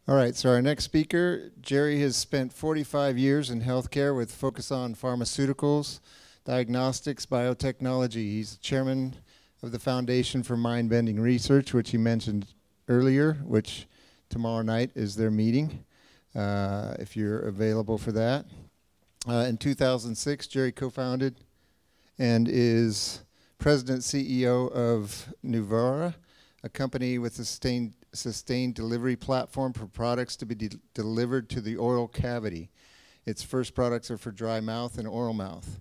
All right, so our next speaker, Jerry has spent 45 years in healthcare with focus on pharmaceuticals, diagnostics, biotechnology. He's the chairman of the Foundation for Mind-Bending Research, which he mentioned earlier, which tomorrow night is their meeting, if you're available for that. In 2006, Jerry co-founded and is president CEO of Nuvera, a company with a sustained delivery platform for products to be delivered to the oral cavity. Its first products are for dry mouth and oral mouth.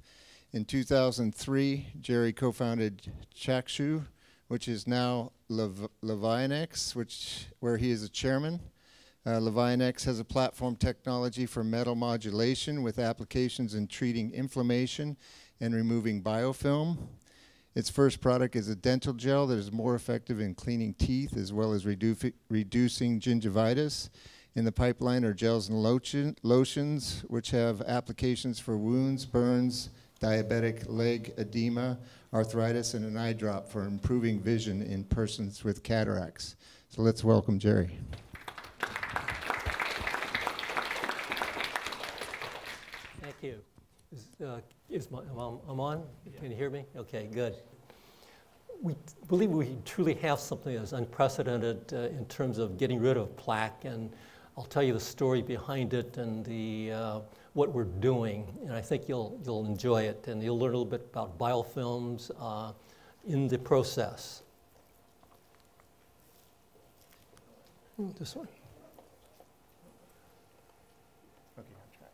In 2003, Jerry co-founded Chakshu, which is now Livionex, where he is a chairman. Livionex has a platform technology for metal modulation with applications in treating inflammation and removing biofilm. Its first product is a dental gel that is more effective in cleaning teeth as well as reducing gingivitis. In the pipeline are gels and lotions, which have applications for wounds, burns, diabetic leg edema, arthritis, and an eye drop for improving vision in persons with cataracts. So let's welcome Jerry. Thank you. I'm on? Yeah. Can you hear me? Okay, good. We believe we truly have something that's unprecedented in terms of getting rid of plaque, and I'll tell you the story behind it and the what we're doing, and I think you'll enjoy it, and you'll learn a little bit about biofilms in the process. This one. Okay, on track.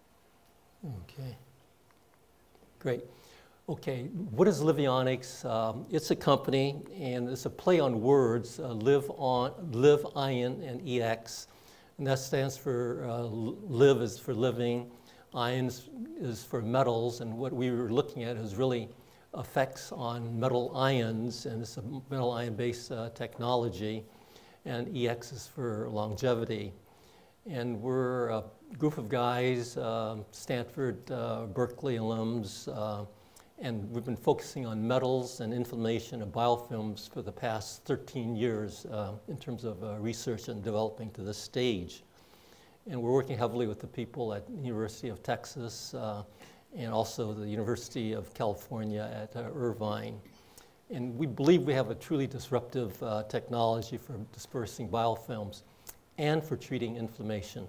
Okay. Great. Okay, what is Livionex? It's a company, and it's a play on words, live, ion, and EX. And that stands for, live is for living, ions is for metals, and what we were looking at is really effects on metal ions, and it's a metal ion-based technology, and EX is for longevity. And we're a group of guys, Stanford, Berkeley alums, and we've been focusing on metals and inflammation and biofilms for the past 13 years in terms of research and developing to this stage. And we're working heavily with the people at the University of Texas and also the University of California at Irvine. And we believe we have a truly disruptive technology for dispersing biofilms and for treating inflammation.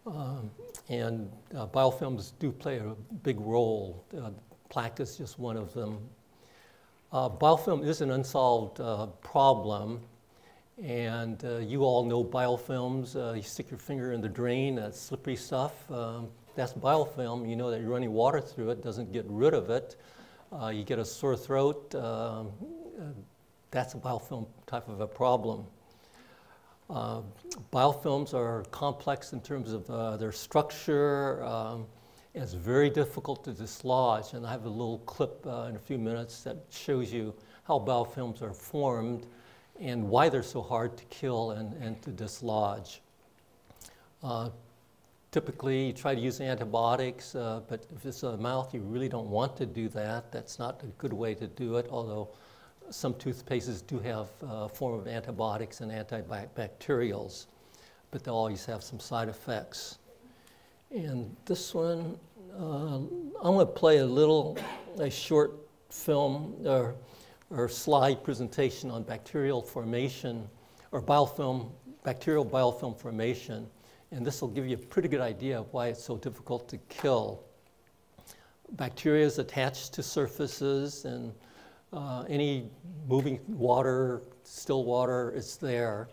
Biofilms do play a big role. Plaque is just one of them. Biofilm is an unsolved problem, and you all know biofilms. You stick your finger in the drain, that slippery stuff, that's biofilm. You know that you're running water through it, doesn't get rid of it. You get a sore throat, that's a biofilm type of a problem. Biofilms are complex in terms of their structure, and it's very difficult to dislodge. And I have a little clip in a few minutes that shows you how biofilms are formed and why they're so hard to kill and to dislodge. Typically, you try to use antibiotics, but if it's in the mouth, you really don't want to do that. That's not a good way to do it, although some toothpastes do have a form of antibiotics and antibacterials, but they'll always have some side effects. And this one, I'm going to play a short film or slide presentation on bacterial formation or bacterial biofilm formation, and this will give you a pretty good idea of why it's so difficult to kill. Bacteria is attached to surfaces, and any moving water, still water, is there.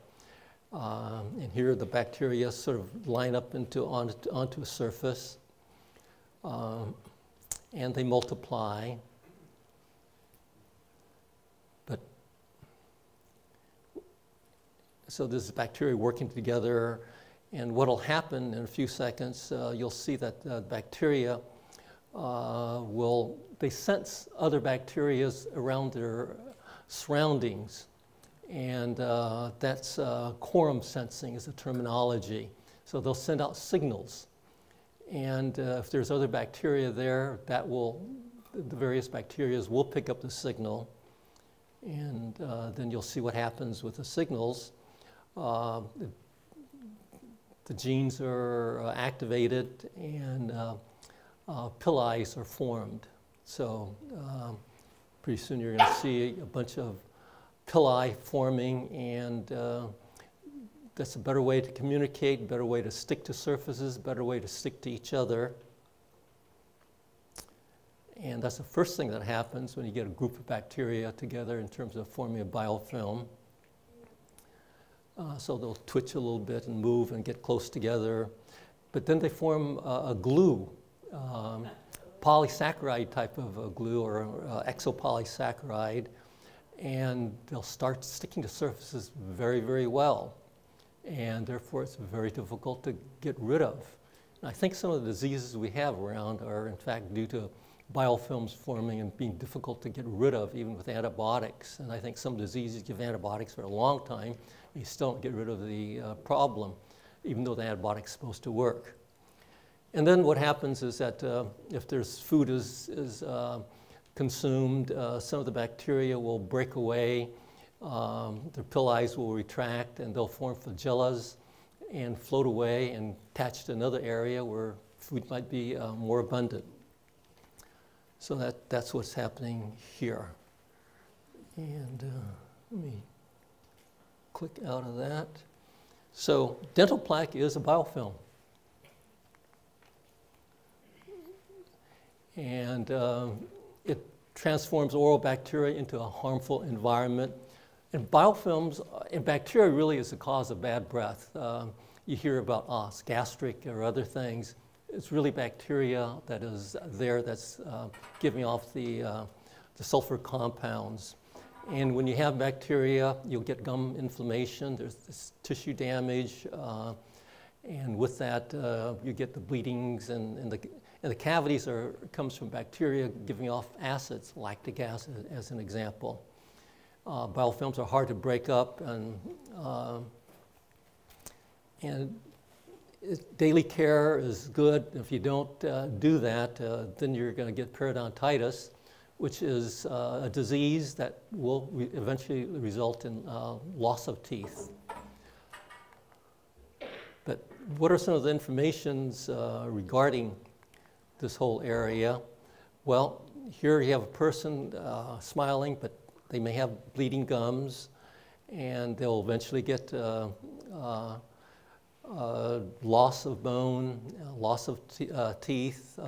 And here the bacteria sort of line up onto a surface, and they multiply. So this is bacteria working together, and what will happen in a few seconds, you'll see that bacteria they sense other bacteria around their surroundings, and that's quorum sensing is the terminology. So they'll send out signals, and if there's other bacteria there, the various bacteria will pick up the signal, and then you'll see what happens with the signals. the genes are activated and pili are formed. So pretty soon you're going to see a bunch of pili forming, and that's a better way to communicate, better way to stick to surfaces, better way to stick to each other. And that's the first thing that happens when you get a group of bacteria together in terms of forming a biofilm. So they'll twitch a little bit and move and get close together. But then they form a glue, polysaccharide type of a glue, or exopolysaccharide, and they'll start sticking to surfaces very, very well. And therefore, it's very difficult to get rid of. And I think some of the diseases we have around are, in fact, due to biofilms forming and being difficult to get rid of, even with antibiotics. And I think some diseases give antibiotics for a long time, and you still don't get rid of the problem, even though the antibiotic's supposed to work. And then what happens is that if there's food is consumed, some of the bacteria will break away, their pili will retract, and they'll form flagellas and float away and attach to another area where food might be more abundant. So that's what's happening here. And let me click out of that. So dental plaque is a biofilm. And it transforms oral bacteria into a harmful environment. And biofilms and bacteria really is the cause of bad breath. You hear about gastric or other things. It's really bacteria that is there that's giving off the sulfur compounds. And when you have bacteria, you'll get gum inflammation. There's this tissue damage. And with that, you get the bleedings, and the cavities comes from bacteria giving off acids, lactic acid as an example. Biofilms are hard to break up, and daily care is good. If you don't do that, then you're going to get periodontitis, which is a disease that will eventually result in loss of teeth. But what are some of the informations regarding this whole area? Well, here you have a person smiling, but they may have bleeding gums, and they'll eventually get loss of bone, loss of teeth,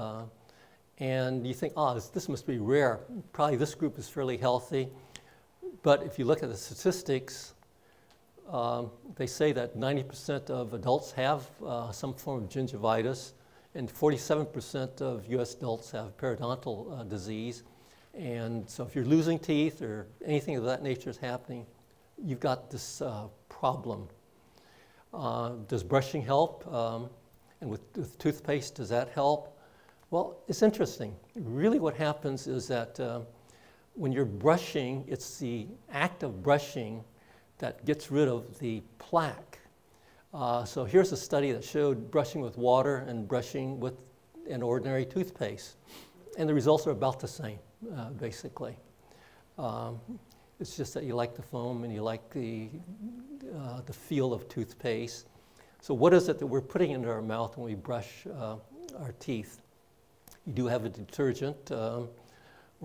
and you think, this must be rare. Probably this group is fairly healthy. But if you look at the statistics, they say that 90% of adults have some form of gingivitis, and 47% of US adults have periodontal disease. And so if you're losing teeth or anything of that nature is happening, you've got this problem. Does brushing help? And with toothpaste, does that help? Well, it's interesting. Really what happens is that when you're brushing, it's the act of brushing that gets rid of the plaque. So here's a study that showed brushing with water and brushing with an ordinary toothpaste. And the results are about the same, basically. It's just that you like the foam and you like the feel of toothpaste. So what is it that we're putting into our mouth when we brush our teeth? You do have a detergent or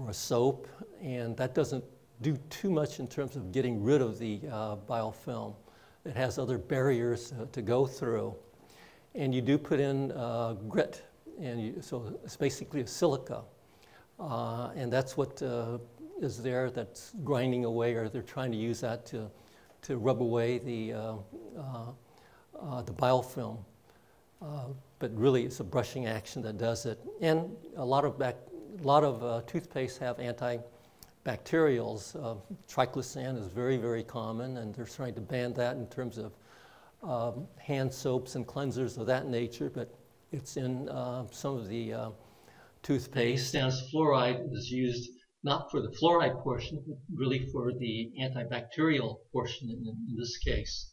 a soap, and that doesn't do too much in terms of getting rid of the biofilm. It has other barriers to go through. And you do put in grit, and so it's basically a silica. And that's what is there that's grinding away, or they're trying to use that to rub away the biofilm. But really, it's a brushing action that does it. And a lot of toothpaste have antibacterials. Triclosan is very, very common, and they're trying to ban that in terms of hand soaps and cleansers of that nature. But it's in some of the toothpaste. Stannous fluoride is used not for the fluoride portion, but really for the antibacterial portion in this case.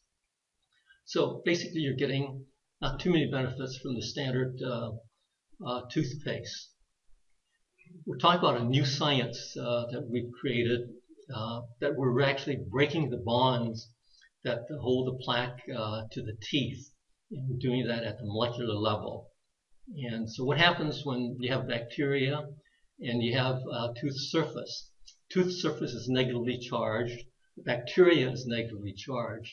So basically, you're getting not too many benefits from the standard toothpaste. We're talking about a new science that we've created, that we're actually breaking the bonds that hold the plaque to the teeth. And we're doing that at the molecular level. And so what happens when you have bacteria and you have tooth surface? Tooth surface is negatively charged. The bacteria is negatively charged.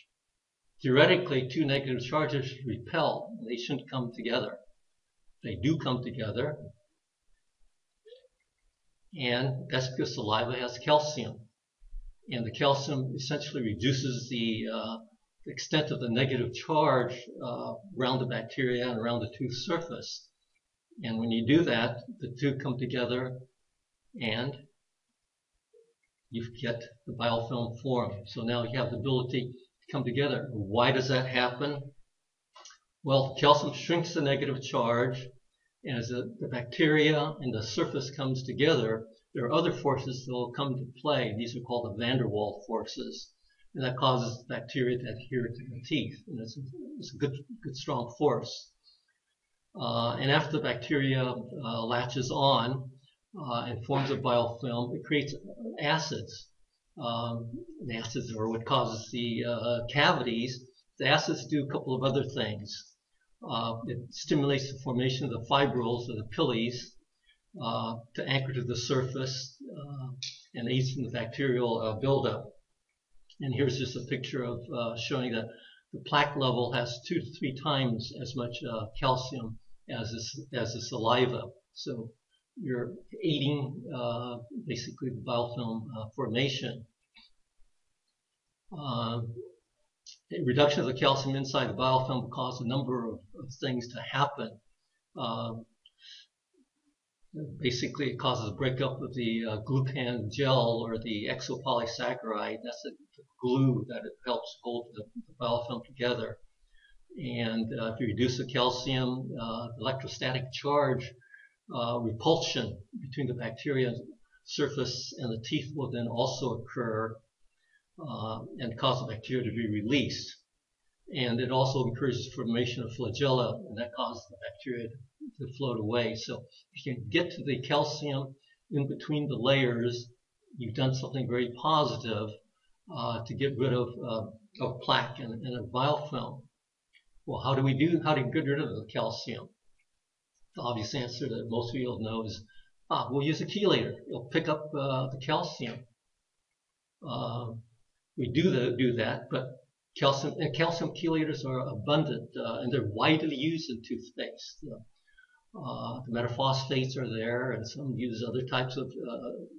Theoretically, two negative charges should repel. They shouldn't come together. They do come together. And that's because saliva has calcium. And the calcium essentially reduces the extent of the negative charge around the bacteria and around the tooth surface. And when you do that, the two come together and you get the biofilm form. So now you have the ability to come together. Why does that happen? Well, calcium shrinks the negative charge, and as the bacteria and the surface comes together, there are other forces that will come to play. These are called the van der Waals forces, and that causes bacteria to adhere to the teeth. And it's a good strong force. And after the bacteria latches on and forms a biofilm, it creates acids. The acids are what causes the cavities. The acids do a couple of other things. It stimulates the formation of the fibrils or the pilies to anchor to the surface and aids in the bacterial buildup. And here's just a picture of showing that the plaque level has 2 to 3 times as much calcium as the saliva. So you're aiding basically the biofilm formation. A reduction of the calcium inside the biofilm will cause a number of things to happen. Basically, it causes a breakup of the glucan gel or the exopolysaccharide. That's the glue that it helps hold the biofilm together. And if you reduce the calcium, electrostatic charge, repulsion between the bacteria surface and the teeth will then also occur and cause the bacteria to be released. And it also encourages formation of flagella, and that causes the bacteria to float away. So if you can get to the calcium in between the layers, you've done something very positive to get rid of plaque and a biofilm. Well, how do we get rid of the calcium? The obvious answer that most people know is, we'll use a chelator. It'll pick up the calcium. We do that, but calcium chelators are abundant and they're widely used in toothpaste. The metaphosphates are there, and some use other types of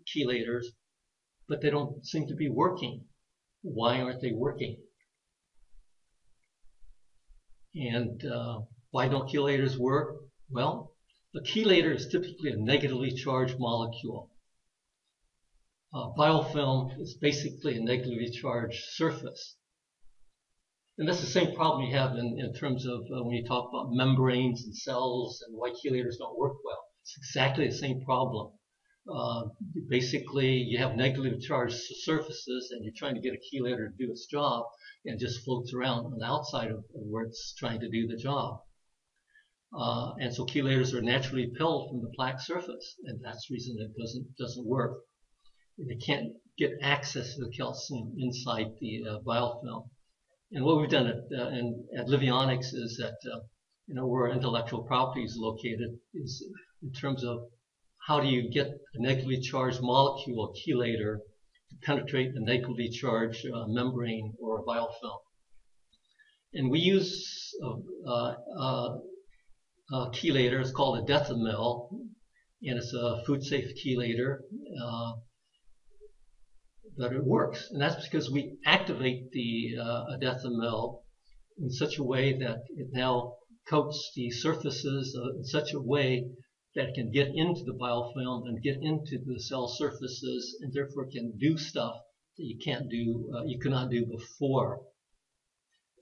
chelators, but they don't seem to be working. Why aren't they working? And why don't chelators work? Well, a chelator is typically a negatively charged molecule. Biofilm is basically a negatively charged surface. And that's the same problem you have in terms of when you talk about membranes and cells and why chelators don't work well. It's exactly the same problem. Basically, you have negatively charged surfaces and you're trying to get a chelator to do its job, and it just floats around on the outside of where it's trying to do the job. And so chelators are naturally repelled from the plaque surface, and that's the reason it doesn't work. They can't get access to the calcium inside the biofilm. And what we've done at Livionex is that where our intellectual property is located is in terms of how do you get a negatively charged molecule, a chelator, to penetrate the negatively charged membrane or a biofilm. And we use a chelator. It's called a Enamel, and it's a food-safe chelator. But it works, and that's because we activate the Enamel in such a way that it now coats the surfaces in such a way that it can get into the biofilm and get into the cell surfaces, and therefore can do stuff that you cannot do before.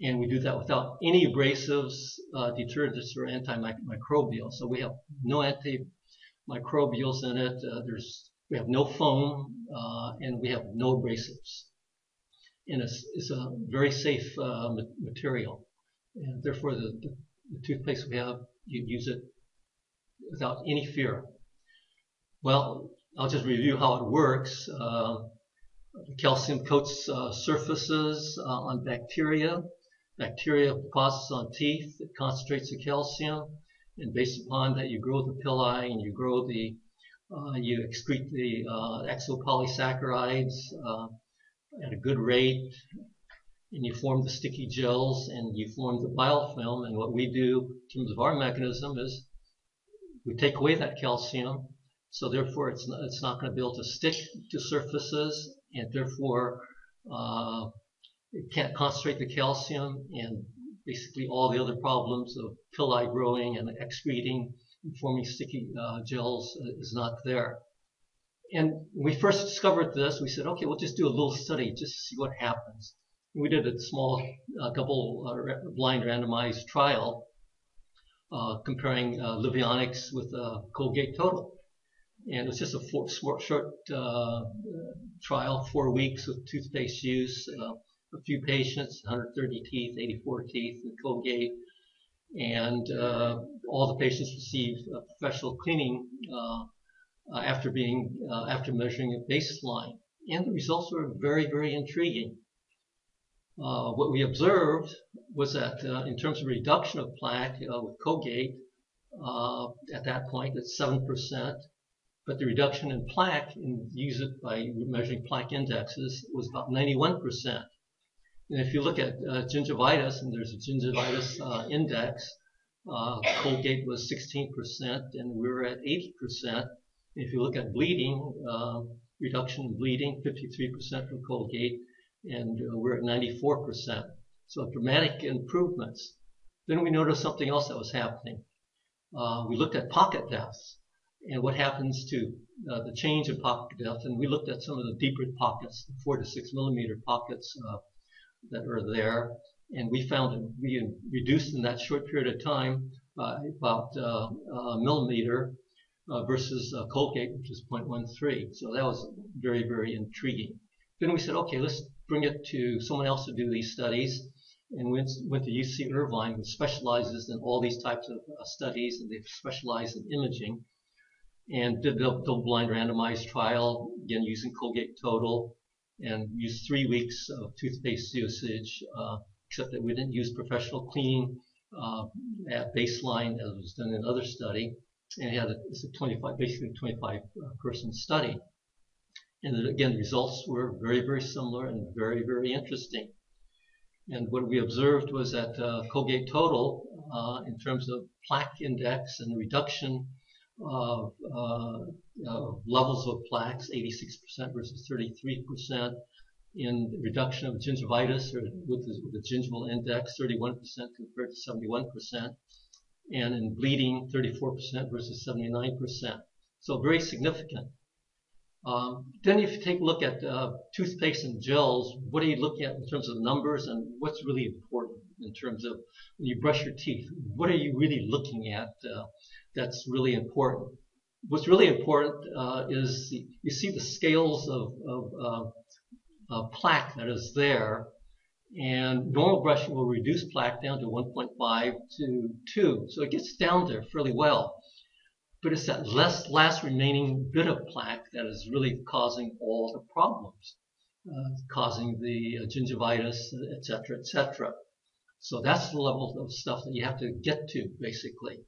And we do that without any abrasives, detergents, or antimicrobials. So we have no antimicrobials in it. We have no foam, and we have no abrasives. And it's a very safe material. And therefore, the toothpaste we have, you use it without any fear. Well, I'll just review how it works. The calcium coats surfaces on bacteria. bacteria deposits on teeth. It concentrates the calcium, and based upon that, you grow the villi and you grow the you excrete the exopolysaccharides at a good rate, and you form the sticky gels and you form the biofilm. And what we do in terms of our mechanism is we take away that calcium, so therefore it's not going to be able to stick to surfaces, and therefore it can't concentrate the calcium, and basically all the other problems of villi growing and excreting and forming sticky gels is not there. And when we first discovered this, we said, okay, we'll just do a little study just to see what happens. And we did a small double-blind randomized trial comparing Livionex with Colgate Total. And it was just a short trial, 4 weeks with toothpaste use, a few patients, 130 teeth, 84 teeth with Colgate. And all the patients received professional cleaning after measuring a baseline. And the results were very, very intriguing. What we observed was that in terms of reduction of plaque with Colgate, at that point it's 7%, but the reduction in plaque, and use it by measuring plaque indexes, was about 91%. And if you look at gingivitis, and there's a gingivitis index, Colgate was 16%, and we were at 80%. And if you look at bleeding, reduction in bleeding, 53% from Colgate, and we're at 94%. So dramatic improvements. Then we noticed something else that was happening. We looked at pocket depths and what happens to the change in pocket depth, and we looked at some of the deeper pockets, the 4 to 6 millimeter pockets that are there, and we found that we reduced in that short period of time by about a millimeter versus Colgate, which is 0.13. So that was very, very intriguing. Then we said, okay, let's bring it to someone else to do these studies, and went to UC Irvine, which specializes in all these types of studies, and they've specialized in imaging, and did the double-blind randomized trial, again using Colgate Total, and used 3 weeks of toothpaste usage, except that we didn't use professional cleaning at baseline as was done in other study, and it's a basically 25 person study. And then again, the results were very, very similar and very, very interesting. And what we observed was that Colgate Total, in terms of plaque index and reduction of levels of plaques, 86% versus 33%, in reduction of gingivitis or with the gingival index, 31% compared to 71%, and in bleeding, 34% versus 79%. So very significant. Then if you take a look at toothpaste and gels, what are you looking at in terms of numbers, and what's really important in terms of when you brush your teeth? What are you really looking at that's really important? What's really important is you see the scales of plaque that is there, and normal brushing will reduce plaque down to 1.5 to 2, so it gets down there fairly well. But it's that last remaining bit of plaque that is really causing all the problems, causing the gingivitis, etc., etc. So that's the level of stuff that you have to get to, basically.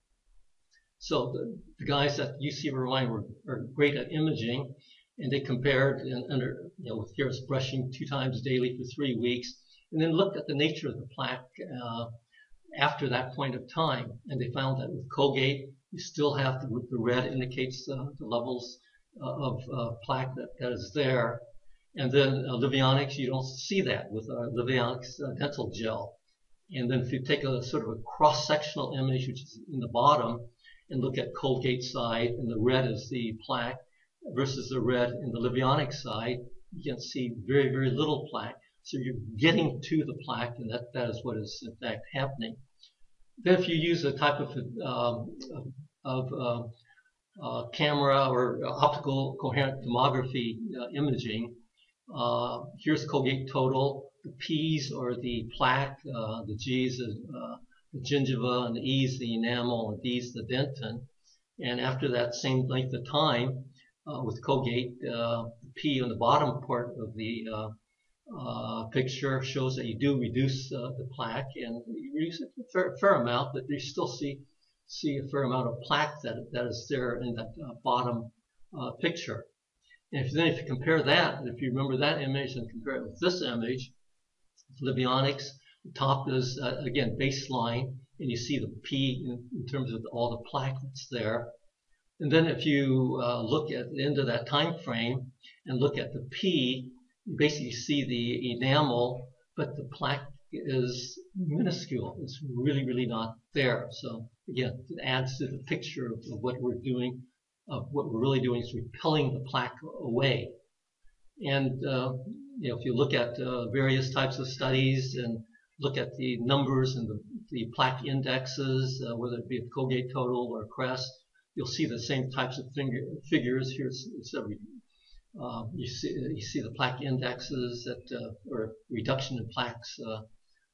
So the guys at UC Irvine are great at imaging, and they compared with here's brushing 2 times daily for 3 weeks, and then looked at the nature of the plaque after that point of time, and they found that with Colgate, you still have the red indicates the levels of plaque that is there. And then Livionex, you don't see that with Livionex dental gel. And then if you take a sort of a cross-sectional image, which is in the bottom, and look at Colgate side, and the red is the plaque versus the red in the Livionex side, you can see very, very little plaque. So you're getting to the plaque, and that is what is in fact happening. Then if you use a type of camera or optical coherent tomography imaging, here's Colgate Total. The P's are the plaque, the G's are the gingiva, and the E's the enamel, and the D's the dentin. And after that same length of time with Colgate, the P on the bottom part of the picture shows that you do reduce the plaque, and you reduce it a fair amount, but you still see a fair amount of plaque that is there in that bottom picture. And if you compare that, if you remember that image and compare it with this image, Livionex, the top is, again, baseline, and you see the P in terms of all the plaque that's there. And then if you look at the end of that time frame and look at the P, you basically see the enamel, but the plaque is minuscule. It's really, really not there. So again, it adds to the picture of what we're doing. What we're really doing is repelling the plaque away. And if you look at various types of studies and look at the numbers and the plaque indexes, whether it be a Colgate total or Crest, you'll see the same types of figures. Here's you see the plaque indexes or reduction in plaques,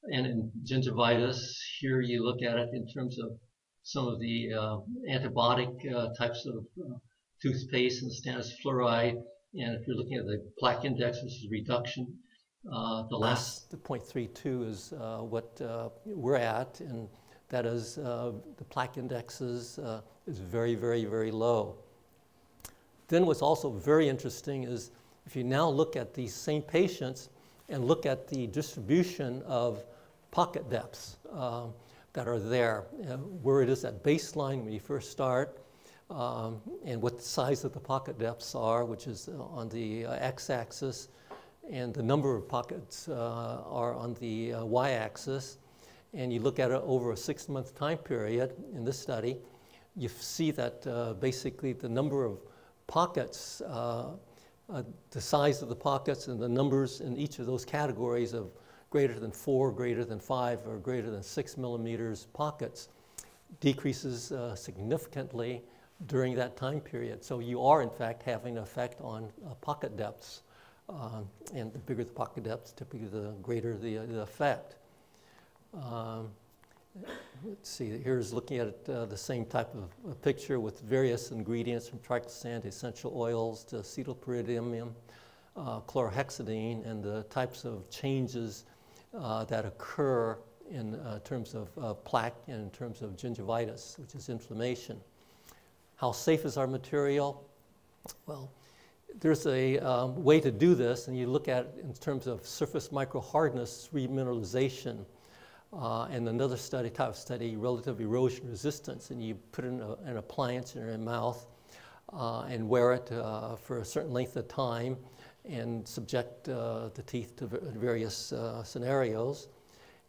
and in gingivitis. Here you look at it in terms of some of the antibiotic types of toothpaste and stannous fluoride. And if you're looking at the plaque index, which is reduction, the last 0.32 is what we're at, and that is the plaque indexes is very, very, very low. Then what's also very interesting is if you now look at these same patients and look at the distribution of pocket depths that are there, where it is at baseline when you first start, and what the size of the pocket depths are, which is on the x-axis, and the number of pockets are on the y-axis. And you look at it over a 6-month time period in this study, you see that basically the number of pockets, the size of the pockets and the numbers in each of those categories of greater than 4, greater than 5, or greater than 6 millimeters pockets decreases significantly during that time period. So you are, in fact, having an effect on pocket depths. And the bigger the pocket depths, typically the greater the effect. Let's see, here's looking at the same type of picture with various ingredients from triclosan to essential oils to acetylpyridinium, chlorhexidine, and the types of changes that occur in terms of plaque and in terms of gingivitis, which is inflammation. How safe is our material? Well, there's a way to do this, and you look at it in terms of surface microhardness, remineralization, and another type of study, relative erosion resistance, and you put in an appliance in your mouth and wear it for a certain length of time and subject the teeth to various scenarios.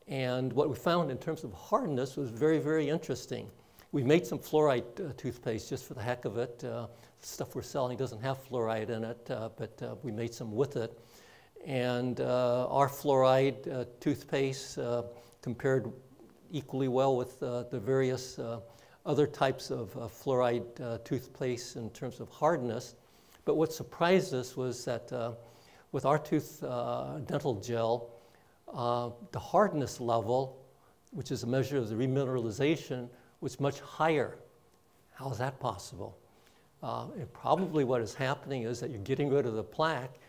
And what we found in terms of hardness was very, very interesting. We made some fluoride toothpaste just for the heck of it. The stuff we're selling doesn't have fluoride in it, but we made some with it. And our fluoride toothpaste compared equally well with the various other types of fluoride toothpaste in terms of hardness. But what surprised us was that with our dental gel, the hardness level, which is a measure of the remineralization, was much higher. How is that possible? And probably what is happening is that you're getting rid of the plaque.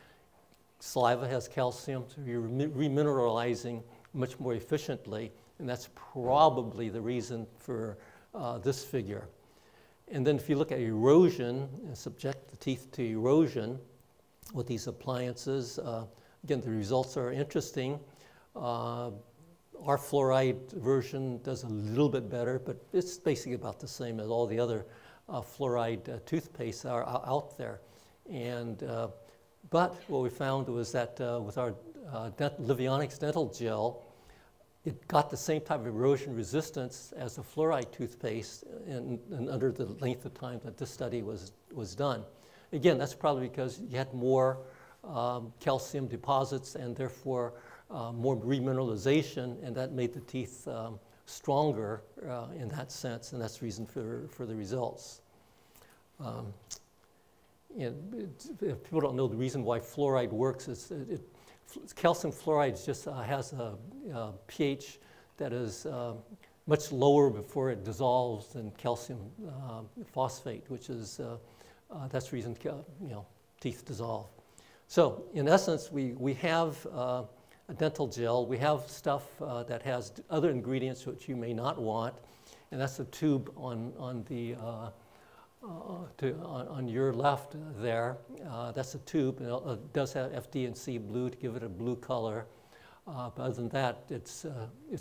Saliva has calcium, so you're remineralizing much more efficiently, and that's probably the reason for this figure. And then if you look at erosion and subject the teeth to erosion with these appliances, again, the results are interesting. Our fluoride version does a little bit better, but it's basically about the same as all the other fluoride toothpastes that are out there. And but what we found was that with our Livionex dental gel, it got the same type of erosion resistance as the fluoride toothpaste and under the length of time that this study was done. Again, that's probably because you had more calcium deposits and therefore more remineralization, and that made the teeth stronger in that sense, and that's the reason for the results. And if people don't know the reason why fluoride works, calcium fluoride just has a pH that is much lower before it dissolves than calcium phosphate, which is that's the reason teeth dissolve. So in essence, we have a dental gel. We have stuff that has other ingredients which you may not want, and that's the tube on your left there. That's a tube. It does have FD&C blue to give it a blue color. But other than that, it's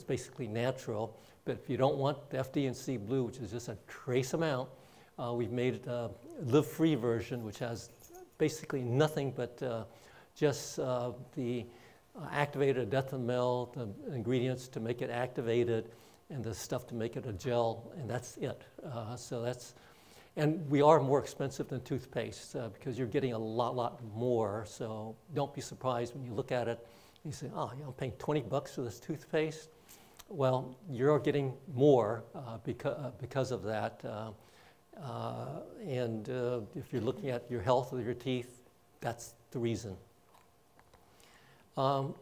basically natural. But if you don't want the FD&C blue, which is just a trace amount, we've made a live-free version, which has basically nothing but just the activated Enamel, the ingredients to make it activated, and the stuff to make it a gel, and that's it. And we are more expensive than toothpaste because you're getting a lot more. So don't be surprised when you look at it. You say, oh, I'm paying 20 bucks for this toothpaste. Well, you're getting more because of that. If you're looking at your health of your teeth, that's the reason. So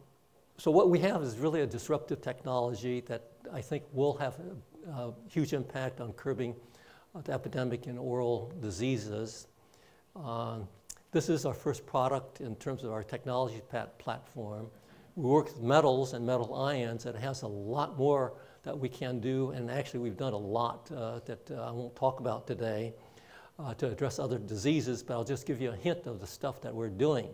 what we have is really a disruptive technology that I think will have a huge impact on curbing the epidemic in oral diseases. This is our first product in terms of our technology platform. We work with metals and metal ions, and it has a lot more that we can do, and actually we've done a lot that I won't talk about today to address other diseases, but I'll just give you a hint of the stuff that we're doing.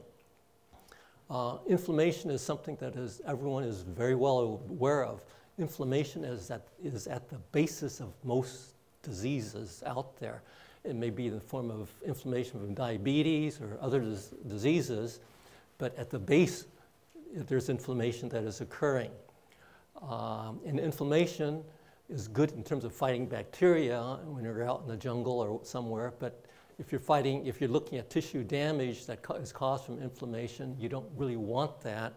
Inflammation is something that everyone is very well aware of. Inflammation is at the basis of most diseases out there. It may be in the form of inflammation from diabetes or other diseases, but at the base, there's inflammation that is occurring. And inflammation is good in terms of fighting bacteria when you're out in the jungle or somewhere, but if you're looking at tissue damage that is caused from inflammation, you don't really want that,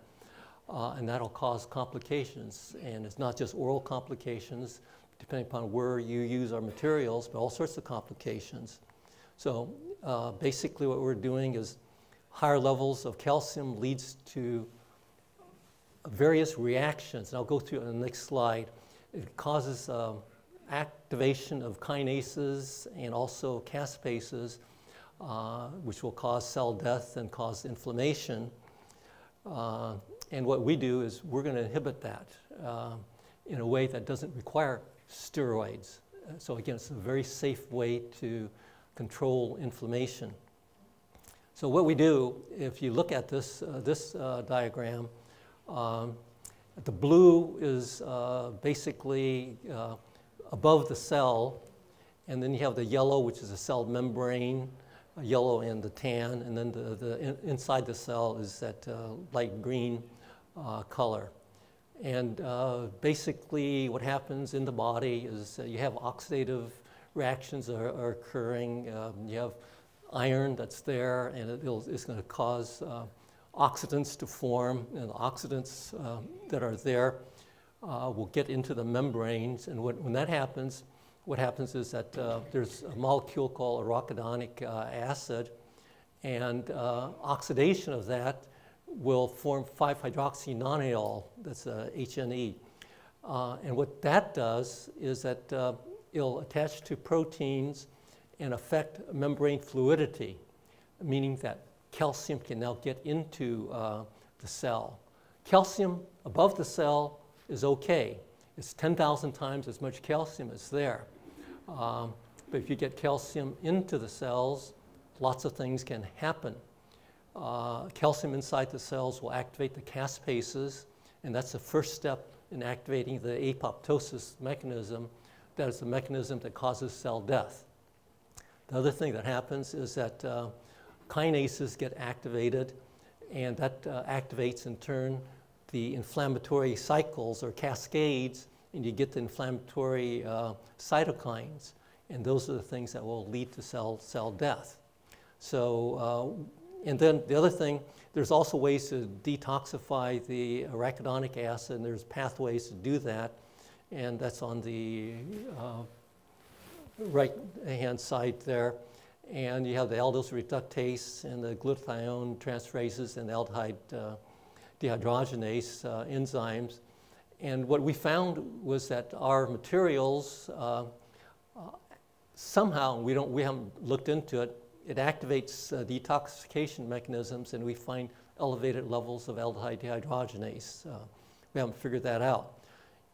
and that'll cause complications. And it's not just oral complications, depending upon where you use our materials, but all sorts of complications. So basically what we're doing is higher levels of calcium leads to various reactions, and I'll go through it on the next slide. It causes activation of kinases and also caspases, which will cause cell death and cause inflammation. And what we do is we're going to inhibit that in a way that doesn't require steroids. So again, it's a very safe way to control inflammation. So what we do, if you look at this diagram, the blue is basically above the cell, and then you have the yellow, which is the cell membrane, yellow and the tan, and then inside the cell is that light green color. And basically what happens in the body is you have oxidative reactions are occurring. You have iron that's there, and it's going to cause oxidants to form, and the oxidants that are there will get into the membranes. And when that happens, what happens is that there's a molecule called arachidonic acid, and oxidation of that will form 5-hydroxynonenal, that's HNE. And what that does is that it'll attach to proteins and affect membrane fluidity, meaning that calcium can now get into the cell. Calcium above the cell is okay. It's 10,000 times as much calcium as there. But if you get calcium into the cells, lots of things can happen. Calcium inside the cells will activate the caspases, and that's the first step in activating the apoptosis mechanism. That is the mechanism that causes cell death. The other thing that happens is that kinases get activated, and that activates in turn the inflammatory cycles or cascades, and you get the inflammatory cytokines, and those are the things that will lead to cell death. So, and then the other thing, there's also ways to detoxify the arachidonic acid, and there's pathways to do that, and that's on the right-hand side there. And you have the aldose reductase and the glutathione transferases and aldehyde dehydrogenase enzymes. And what we found was that our materials somehow, we haven't looked into it, it activates detoxification mechanisms, and we find elevated levels of aldehyde dehydrogenase. We haven't figured that out.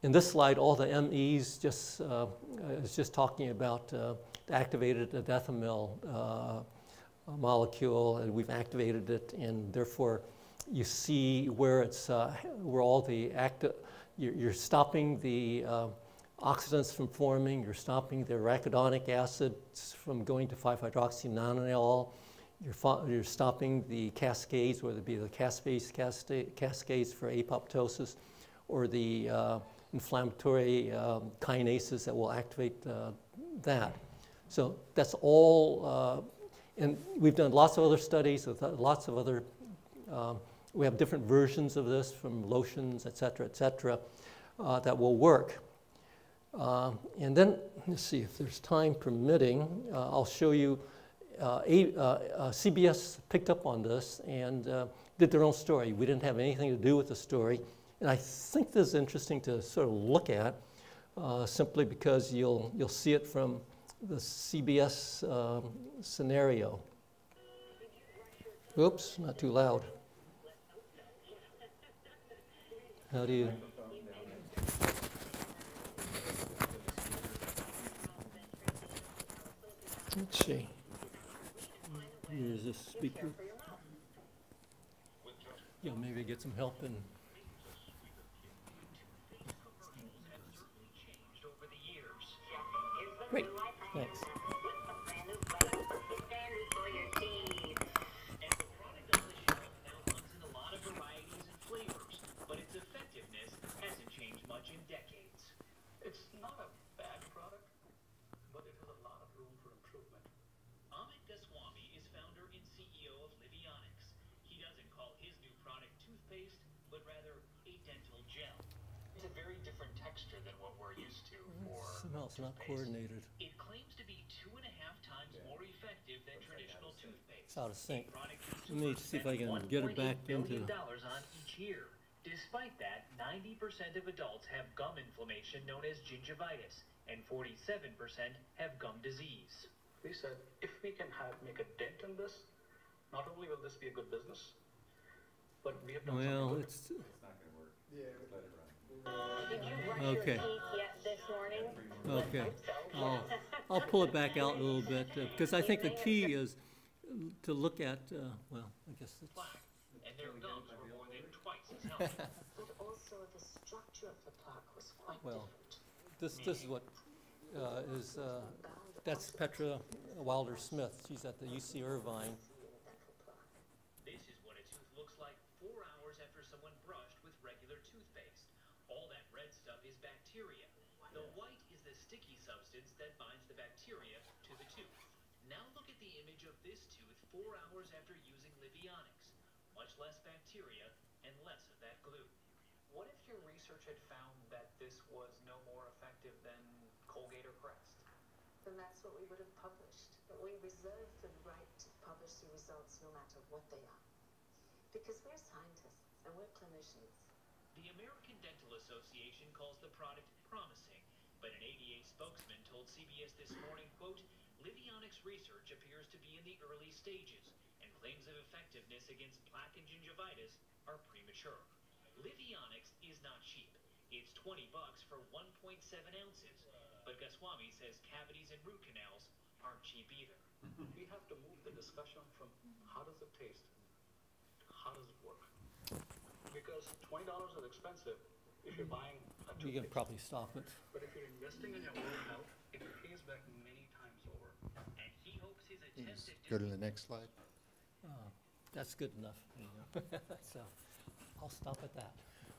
In this slide, all the MEs is just talking about the activated dethymyl molecule, and we've activated it, and therefore you see where it's where all the you're stopping the oxidants from forming, you're stopping the arachidonic acids from going to 5-hydroxynonenal, you're stopping the cascades, whether it be the cascades for apoptosis or the inflammatory kinases that will activate that. So that's all, and we've done lots of other studies with lots of other, we have different versions of this from lotions, et cetera, that will work. And then, let's see, if there's time permitting, I'll show you, CBS picked up on this and did their own story. We didn't have anything to do with the story. And I think this is interesting to sort of look at, simply because you'll see it from the CBS scenario. Oops, not too loud. How do you? Let's see. Here's this speaker. Yeah, maybe get some help in. Great, thanks. It's not a bad product, but it has a lot of room for improvement. Amit Goswami is founder and CEO of Livionex. He doesn't call his new product toothpaste, but rather a dental gel. It's a very different texture than what we're used to for Somehow it's not coordinated. It claims to be 2.5 times more effective than traditional toothpaste. It's out of sync. Let me see if I can get it back into. $1.8 billion on each year. Despite that, 90% of adults have gum inflammation known as gingivitis, and 47% have gum disease. We said, if we can make a dent in this, not only will this be a good business, but we have done well, something it's not going to work. Yeah, let it run. Did you brush okay. your teeth yet this morning? Okay. I'll pull it back out a little bit because I think the key is to look at. Well, I guess it's. Plaque, and their gums were more than twice as healthy. But also the structure of the plaque was quite Well, different. this is what is. That's Petra Wilder Smith. She's at the UC Irvine. This is what a tooth looks like 4 hours after someone brushed with regular toothpaste. All that red stuff is bacteria. The white is the sticky substance that binds the bacteria to the tooth. Now look at the image of this tooth 4 hours after using Livionex. Much less bacteria and less of that glue. What if your research had found that this was no more effective than Colgate or Crest? Then that's what we would have published. But we reserve the right to publish the results no matter what they are. Because we're scientists and we're clinicians. The American Dental Association calls the product promising, but an ADA spokesman told CBS this morning, quote, Livionex research appears to be in the early stages, and claims of effectiveness against plaque and gingivitis are premature. Livionex is not cheap. It's $20 for 1.7 ounces, but Goswami says cavities and root canals aren't cheap either. We have to move the discussion from how does it taste, how does it work? Because $20 is expensive if you're buying a toothpaste. You can probably stop it. But if you're investing in your own health, it pays back many times over. And he hopes his attempt at Go to the next slide. That's good enough. So I'll stop at that.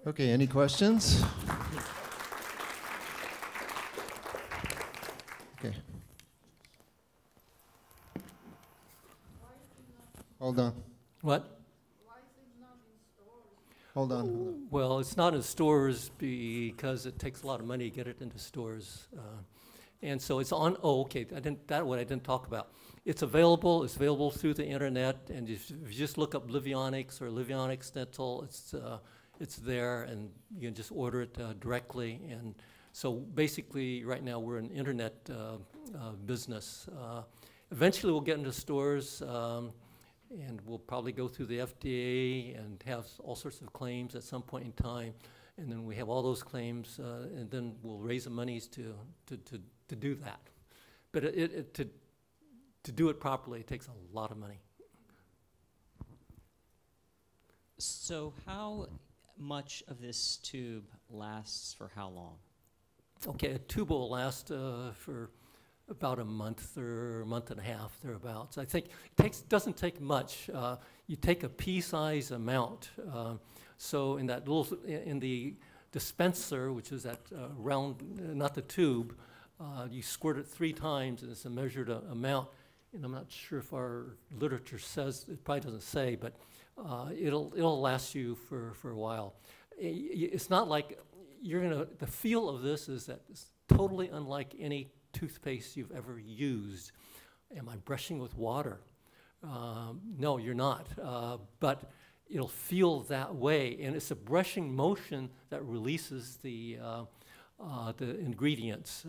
Okay, any questions? Okay. Hold on. What? Hold on. Well, it's not in stores because it takes a lot of money to get it into stores. And so it's on, okay, I didn't talk about. It's available through the internet, and if you just look up Livionex or Livionex Dental, it's there, and you can just order it directly. And so basically, right now, we're an internet business. Eventually, we'll get into stores, and we'll probably go through the FDA and have all sorts of claims at some point in time. And then we have all those claims, and then we'll raise the monies to do that. But to do it properly, it takes a lot of money. So how much of this tube lasts for how long? Okay, a tube will last for about a month or a month and a half, thereabouts. I think it doesn't take much. You take a pea-size amount. So in that little, in the dispenser, which is that round, not the tube, you squirt it 3 times, and it's a measured amount. And I'm not sure if our literature says, it probably doesn't say, but it'll last you for a while. It's not like the feel of this is that it's totally unlike any toothpaste you've ever used. Am I brushing with water? No, you're not. But it'll feel that way, and it's a brushing motion that releases the ingredients.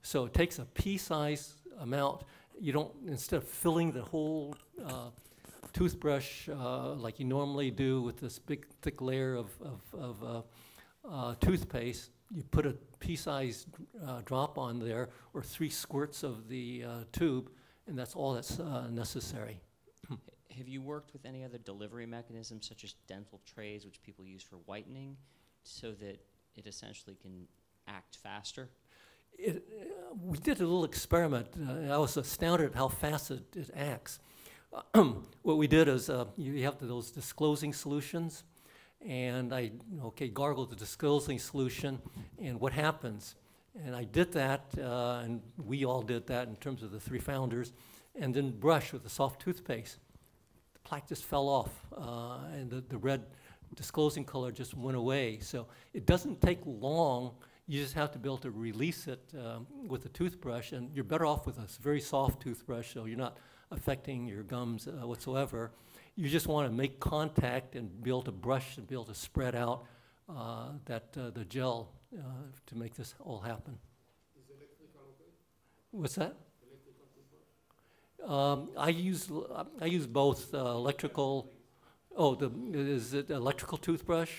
So it takes a pea-size amount. You don't, instead of filling the whole toothbrush like you normally do with this big thick layer of toothpaste, you put a pea-sized drop on there, or 3 squirts of the tube, and that's all that's necessary. Have you worked with any other delivery mechanisms, such as dental trays, which people use for whitening, so that it essentially can act faster? We did a little experiment. I was astounded at how fast it acts. What we did is you have those disclosing solutions, and I gargled the disclosing solution, and what happens? And I did that, and we all did that in terms of the 3 founders, and then brush with the soft toothpaste. The plaque just fell off, and the red disclosing color just went away. So it doesn't take long. You just have to be able to release it with a toothbrush, and you're better off with a very soft toothbrush, so you're not affecting your gums whatsoever. You just want to make contact and be able to brush and be able to spread out the gel to make this all happen. Is electrical okay? What's that? Electrical toothbrush? I use both electrical. Oh, is it electrical toothbrush?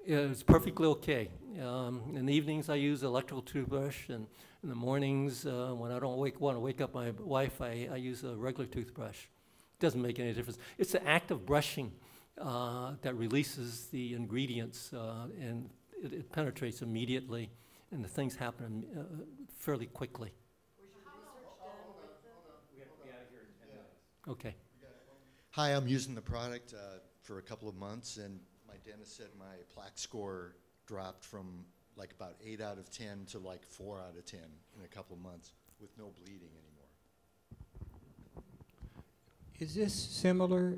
Yeah, it's perfectly okay. In the evenings, I use electrical toothbrush, and in the mornings, when I don't want to wake up my wife, I use a regular toothbrush. It doesn't make any difference. It's the act of brushing that releases the ingredients, and it penetrates immediately, and the things happen fairly quickly. Okay. Hi, I'm using the product for a couple of months, and my dentist said my plaque score dropped from like about 8 out of 10 to like 4 out of 10 in a couple of months with no bleeding anymore. Is this similar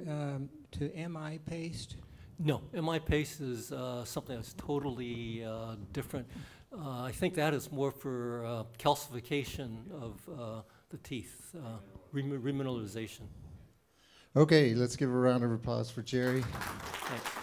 to MI paste? No, MI paste is something that's totally different. I think that is more for calcification of the teeth, remineralization. Okay, let's give a round of applause for Jerry. Thanks.